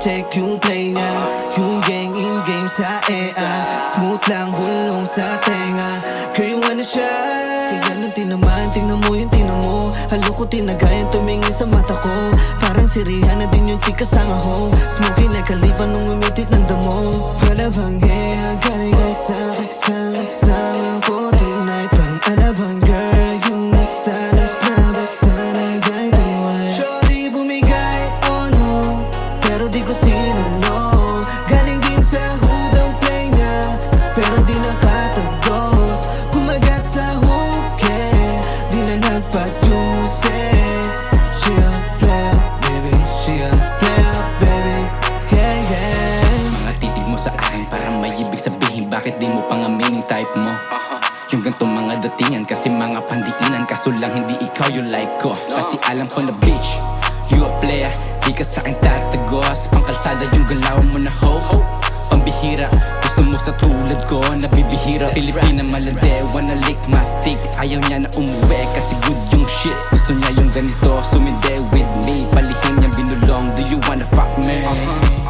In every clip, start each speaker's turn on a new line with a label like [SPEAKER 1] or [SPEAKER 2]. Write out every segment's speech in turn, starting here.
[SPEAKER 1] check yung play niya. Yung gang in-game sa EA, smooth lang hulong sa tenga. Girl, you wanna shy? Kaya nang tinaman, tingnan mo yung tingnan mo. Halo ko tinagayan, tumingin sa mata ko. Parang si Rihanna din yung chika sama ho. Smoking like a leaf, anong umitit ng damo. Wala bang yeah, galing ka sa kasama ko tonight. Bang ano bang girl, yung nastalas na basta nagay-tuwan. Shorty bumigay, oh no, pero di ko sinalo. Galing din sa hood ang play niya, pero di nakatagos. Kumagat sa hook, eh, di na nagpa-juice. She a player, baby, she a player, baby, yeah, yeah.
[SPEAKER 2] Mga titig mo sa akin parang may ibig sabihin. Bakit di mo pang aminin type mo? Yung ganito mga datingan kasi mga pandiinan. Kaso lang hindi ikaw yung like ko. Kasi alam ko na bitch, you a player, di ka sa'kin tatagos. Pangkalsada yung galawan mo na ho. Pambihira, gusto mo sa tulad ko na bibihira. Pilipina malande, wanna lick my stick. Ayaw niya na umuwi kasi good yung shit. Gusto niya yung ganito, suminde with me. Palihim niyang binulong, do you wanna fuck me?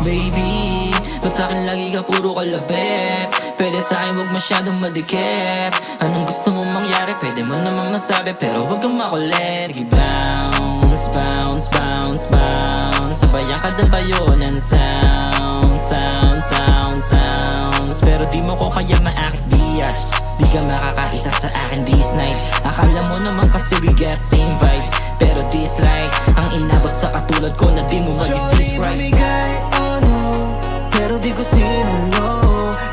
[SPEAKER 3] Baby, ba't sa'kin lagi ka puro kalabit? Pwede sa'kin huwag masyadong madikit. Anong gusto mo mangyari, pwede mo namang masabi, pero huwag kang makulit. Sige bounce, bounce, bounce, bounce. Sabayan ka na ba yun ng sound, sound, sound, sounds. Pero di mo ko kaya maakit biatch. Di ka makakaisa sa akin this night. Akala mo naman kasi we get same vibe, pero dislike ang inabot sa katulad ko na di mo
[SPEAKER 1] Shorty
[SPEAKER 3] mag-describe.
[SPEAKER 1] bumigay, oh no, pero di ko sinalo.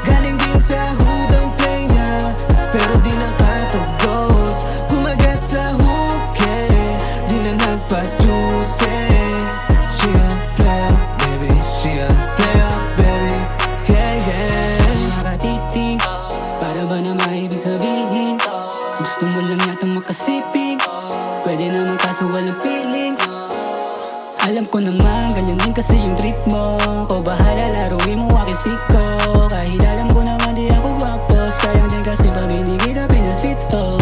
[SPEAKER 1] Galing din sa hood ang play niya, pero di nakatagos. Kumagat sa hook, eh, di na nagpa-juice. She a player, baby, she a player, baby, yeah, yeah.
[SPEAKER 4] Nakatitig, para ba na maibig sabihin? Gusto mo lang yatang makasipig. Pwede naman kaso walang feelings. Alam ko naman, ganyan din kasi yung trip mo. Ko bahala, laruin mo aking siko. Kahit alam ko naman di ako gwapo, sayang din kasi pag hindi kita pinaspito.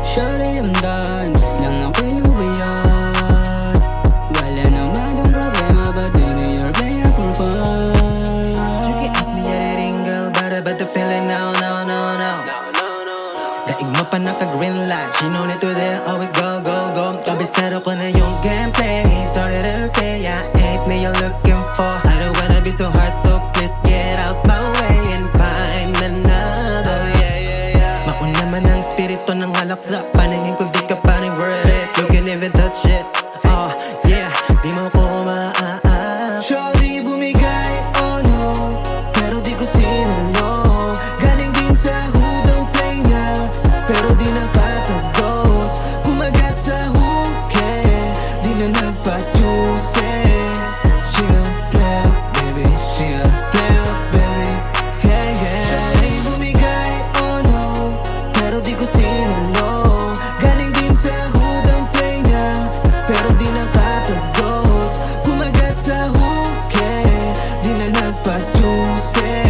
[SPEAKER 4] Shorty, I'm done, just lang ako'y lubayan. Wala naman yung problema, but baby, you're playing for fun.
[SPEAKER 1] You can ask me anything, girl, but the feeling now, no, no, no. Daig mo pa naka-green light, she no need to there, always go, go, go. Kabisado ko na yung gameplay, sorry to say I ain't me you're looking for. I don't wanna be so hard, so please get out my way and find another. Mauna man ang spirito ng halak sa paningin kung di ka pa rin worth it. You can even touch it, oh yeah, di mo ko maa. Shorty bumigay, oh no, pero di ko sinalo. Galing din sa hood ang play niya, pero di nakatagos. Kumagat sa hook, eh, di na nagpa-juice. She a player, baby, she a player, baby, yeah, yeah. Shorty bumigay, oh no, pero di ko sinalo. Galing din sa hood ang play niya, pero di nakatagos. Kumagat sa hook, eh, di na nagpa-juice.